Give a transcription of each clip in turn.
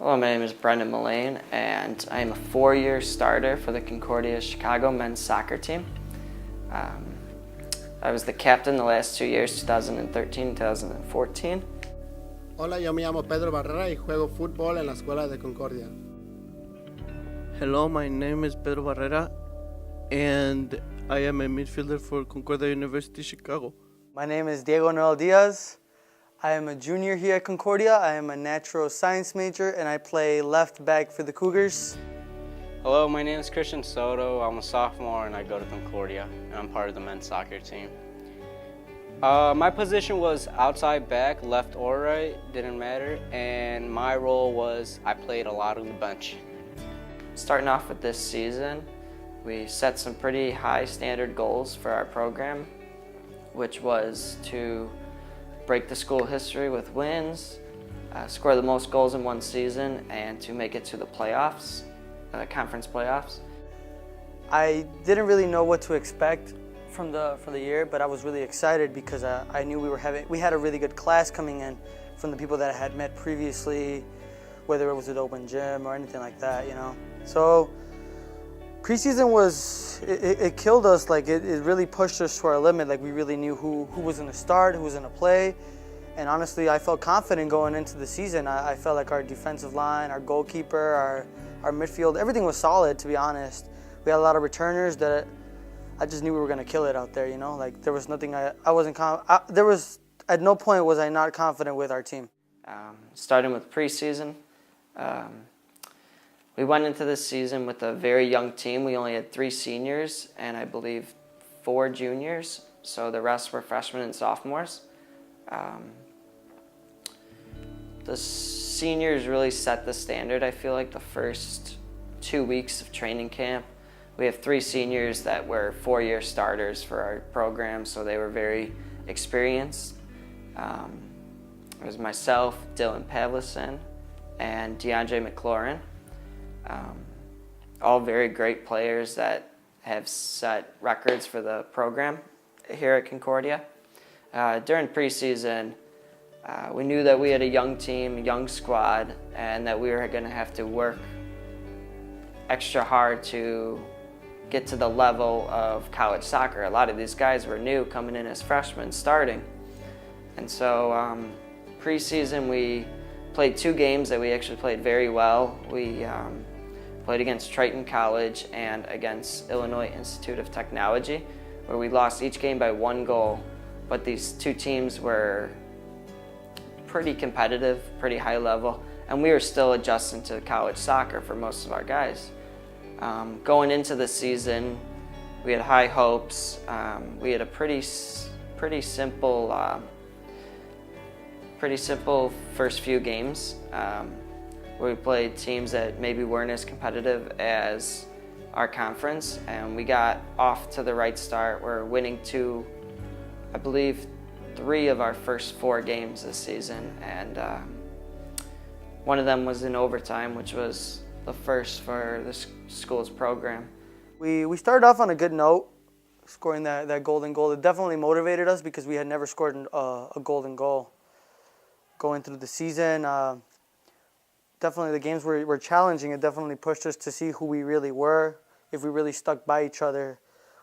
Hello, my name is Brendan Mullane, and I am a four-year starter for the Concordia Chicago men's soccer team. I was the captain the last 2 years, 2013 2014. Hola, yo me llamo Pedro Barrera y juego fútbol en la escuela de Concordia. Hello, my name is Pedro Barrera, and I am a midfielder for Concordia University Chicago. My name is Diego Noel Diaz. I am a junior here at Concordia. I am a natural science major, and I play left back for the Cougars. Hello, my name is Christian Soto. I'm a sophomore and I go to Concordia, and I'm part of the men's soccer team. My position was outside back, left or right, didn't matter, and my role was I played a lot on the bench. Starting off with this season, we set some pretty high standard goals for our program, which was to break the school history with wins, score the most goals in one season, and to make it to the playoffs, conference playoffs. I didn't really know what to expect from the year, but I was really excited because I knew we had a really good class coming in from the people that I had met previously, whether it was at Open Gym or anything like that, you know. So preseason it killed us. Like it really pushed us to our limit. Like we really knew who was going to start, who was going to play, and honestly, I felt confident going into the season. I felt like our defensive line, our goalkeeper, our midfield, everything was solid. To be honest, we had a lot of returners that I just knew we were going to kill it out there. You know, like there was nothing there was at no point was I not confident with our team. Starting with preseason. We went into this season with a very young team. We only had 3 seniors and I believe 4 juniors, so the rest were freshmen and sophomores. The seniors really set the standard. I feel like the first 2 weeks of training camp, we have 3 seniors that were 4-year starters for our program, so they were very experienced. It was myself, Dylan Pavlison, and DeAndre McLaurin. All very great players that have set records for the program here at Concordia. During preseason, we knew that we had a young team, a young squad, and that we were going to have to work extra hard to get to the level of college soccer. A lot of these guys were new, coming in as freshmen, starting. And so preseason, we played 2 games that we actually played very well. We played against Triton College and against Illinois Institute of Technology, where we lost each game by 1 goal. But these 2 teams were pretty competitive, pretty high level, and we were still adjusting to college soccer for most of our guys. Going into the season, we had high hopes. We had a pretty simple first few games. We played teams that maybe weren't as competitive as our conference, and we got off to the right start. We're winning 3 of our first 4 games this season, and one of them was in overtime, which was the first for the school's program. We started off on a good note, scoring that golden goal. It definitely motivated us because we had never scored a golden goal going through the season. Definitely the games were challenging. It definitely pushed us to see who we really were, if we really stuck by each other.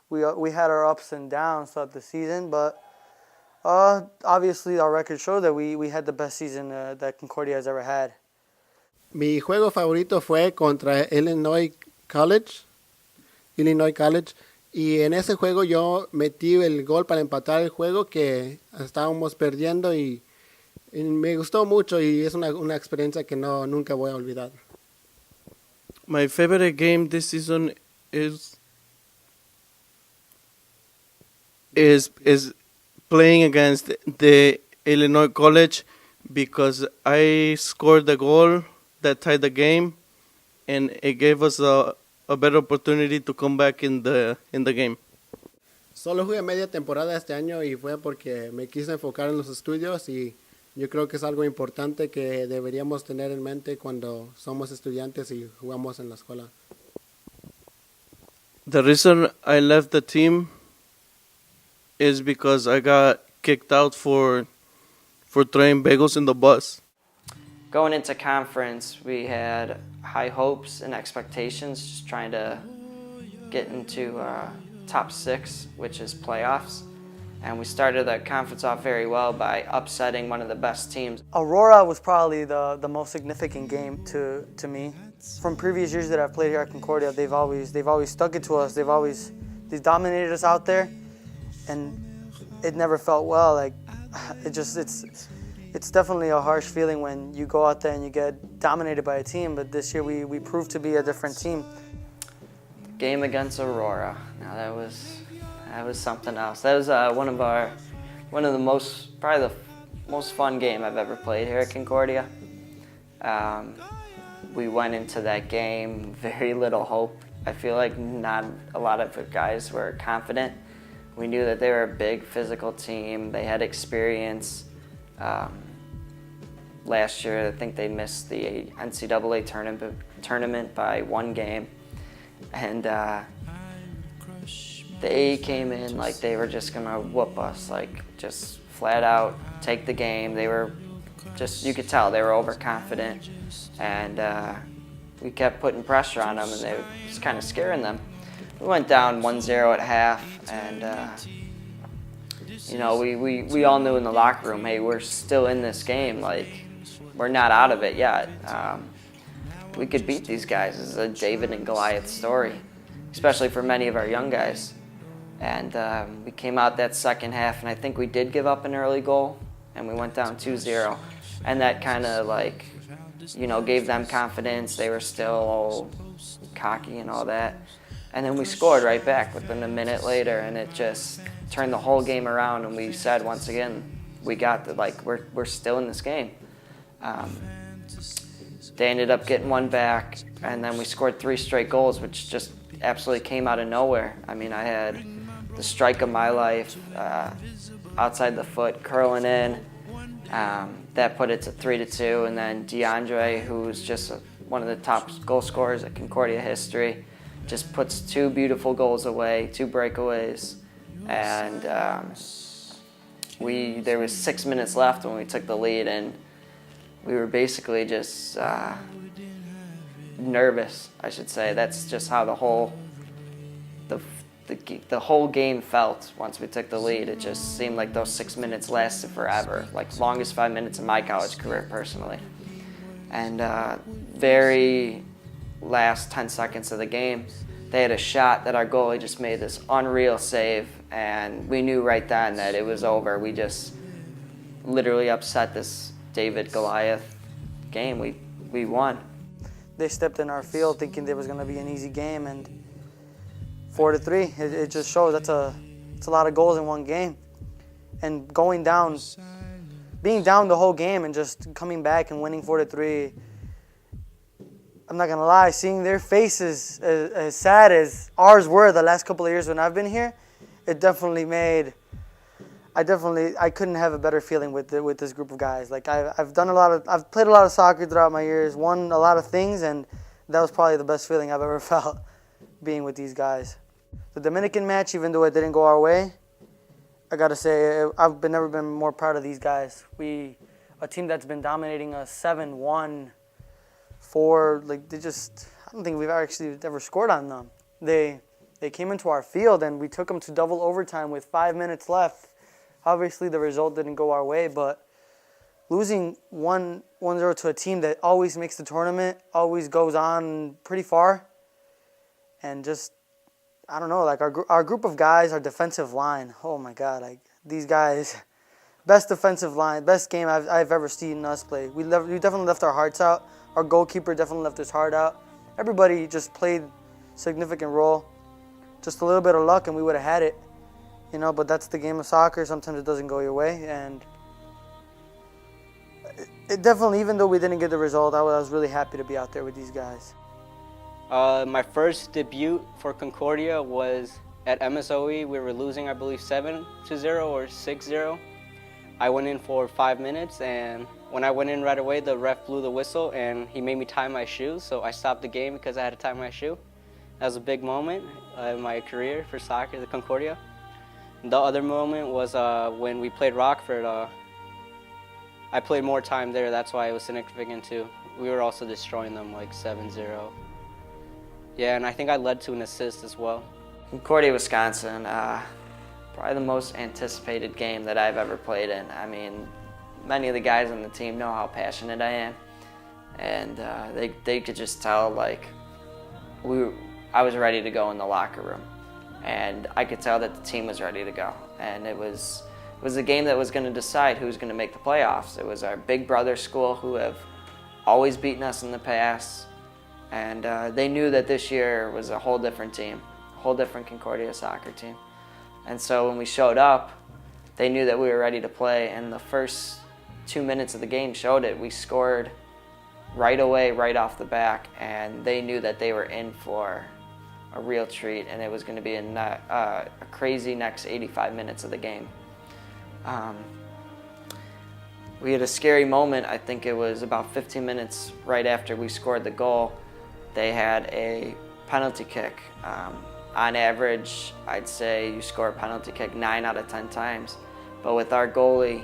We had our ups and downs throughout the season, but obviously our record showed that we had the best season that Concordia has ever had. Mi juego favorito fue contra Illinois College, y en ese juego yo metí el gol para empatar el juego que estábamos perdiendo y me gustó mucho y es una experiencia que nunca voy a olvidar. My favorite game this season is playing against the Illinois College because I scored the goal that tied the game, and it gave us a better opportunity to come back in the game. Solo jugué media temporada este año y fue porque me quise enfocar en los estudios y yo creo que es algo importante que deberíamos tener en mente cuando somos estudiantes y jugamos en la escuela. The reason I left the team is because I got kicked out for throwing bagels in the bus. going into conference, we had high hopes and expectations, just trying to get into top 6, which is playoffs. And we started the conference off very well by upsetting one of the best teams. Aurora was probably the most significant game to me. From previous years that I've played here at Concordia, they've always stuck it to us. They've dominated us out there, and it never felt well. Like it's definitely a harsh feeling when you go out there and you get dominated by a team. But this year we proved to be a different team. Game against Aurora. Now that was something else. That was one of the most, probably the most fun game I've ever played here at Concordia. We went into that game very little hope. I feel like not a lot of the guys were confident. We knew that they were a big physical team. They had experience. Last year, I think they missed the NCAA tournament by 1 game. And they came in like they were just gonna whoop us, like just flat out take the game. They were just, you could tell they were overconfident, and we kept putting pressure on them, and they were just kind of scaring them. We went down 1-0 at half, and you know, we all knew in the locker room, hey, we're still in this game, like we're not out of it yet. We could beat these guys. This is a David and Goliath story, especially for many of our young guys. And we came out that second half, and I think we did give up an early goal, and we went down 2-0. And that kind of like, you know, gave them confidence. They were still cocky and all that. And then we scored right back within a minute later, and it just turned the whole game around. And we said once again, we got the, like, we're still in this game. They ended up getting one back, and then we scored 3 straight goals, which just absolutely came out of nowhere. I mean, I had the strike of my life, outside the foot, curling in. That put it to 3-2, and then DeAndre, who's just one of the top goal scorers at Concordia history, just puts 2 beautiful goals away, 2 breakaways, and there was 6 minutes left when we took the lead, and we were basically just nervous, I should say. That's just how the whole game felt once we took the lead. It just seemed like those 6 minutes lasted forever, like longest 5 minutes of my college career personally. And very last 10 seconds of the game, they had a shot that our goalie just made this unreal save, and we knew right then that it was over. We just literally upset this David Goliath game. We won. They stepped in our field thinking there was going to be an easy game, and 4-3. It just shows it's a lot of goals in one game. And going down, being down the whole game and just coming back and winning 4-3, I'm not going to lie, seeing their faces as sad as ours were the last couple of years when I've been here, it definitely made, I couldn't have a better feeling with this group of guys. Like I've played a lot of soccer throughout my years, won a lot of things, and that was probably the best feeling I've ever felt, being with these guys. The Dominican match, even though it didn't go our way, I gotta say, I've never been more proud of these guys. A team that's been dominating us 7-1, 4, like I don't think we've actually ever scored on them. They came into our field and we took them to double overtime with 5 minutes left. Obviously the result didn't go our way, but losing 1-0 to a team that always makes the tournament, always goes on pretty far, and just, I don't know, like our group of guys, our defensive line, oh my God, like these guys, best defensive line, best game I've ever seen us play. We definitely left our hearts out. Our goalkeeper definitely left his heart out. Everybody just played significant role. Just a little bit of luck and we would have had it, you know, but that's the game of soccer. Sometimes it doesn't go your way, and it definitely, even though we didn't get the result, I was really happy to be out there with these guys. My first debut for Concordia was at MSOE. We were losing, I believe, 7-0 or 6-0. I went in for 5 minutes, and when I went in right away, the ref blew the whistle, and he made me tie my shoes, so I stopped the game because I had to tie my shoe. That was a big moment in my career for soccer, the Concordia. The other moment was when we played Rockford. I played more time there. That's why it was significant too. We were also destroying them like 7-0. Yeah, and I think I led to an assist as well. Concordia, Wisconsin, probably the most anticipated game that I've ever played in. I mean, many of the guys on the team know how passionate I am, and they could just tell, like, I was ready to go in the locker room, and I could tell that the team was ready to go. And it was a game that was going to decide who was going to make the playoffs. It was our big brother school who have always beaten us in the past, and they knew that this year was a whole different team, a whole different Concordia soccer team. And so when we showed up, they knew that we were ready to play, and the first 2 minutes of the game showed it. We scored right away, right off the back, and they knew that they were in for a real treat, and it was going to be a crazy next 85 minutes of the game. We had a scary moment. I think it was about 15 minutes right after we scored the goal. They had a penalty kick. On average, I'd say you score a penalty kick 9 out of 10 times. But with our goalie,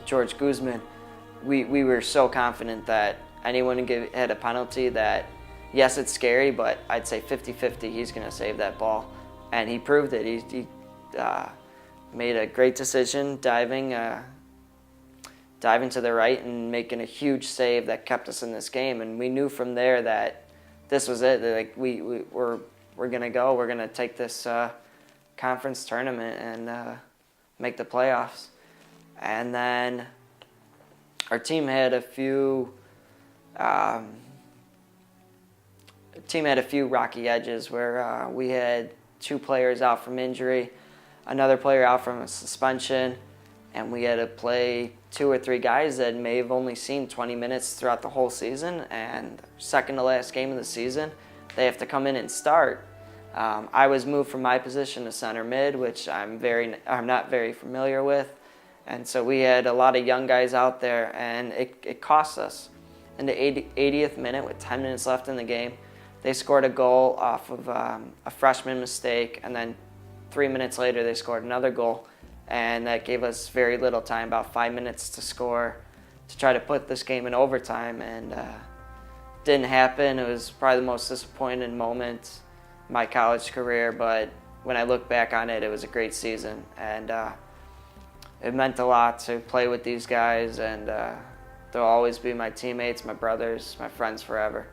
George Guzman, we were so confident that anyone who had a penalty that, yes, it's scary, but I'd say 50-50 he's going to save that ball. And he proved it. He made a great decision diving to the right and making a huge save that kept us in this game. And we knew from there that this was it. Like we're gonna go. We're gonna take this conference tournament and make the playoffs. And then our team had a few rocky edges where we had 2 players out from injury, another player out from a suspension, and we had to play 2 or 3 guys that may have only seen 20 minutes throughout the whole season, and second to last game of the season, they have to come in and start. I was moved from my position to center mid, which I'm not very familiar with, and so we had a lot of young guys out there, and it cost us. In the 80th minute, with 10 minutes left in the game, they scored a goal off of a freshman mistake, and then 3 minutes later they scored another goal. And that gave us very little time, about 5 minutes to score, to try to put this game in overtime, and didn't happen. It was probably the most disappointing moment in my college career, but when I look back on it, it was a great season, and it meant a lot to play with these guys, and they'll always be my teammates, my brothers, my friends forever.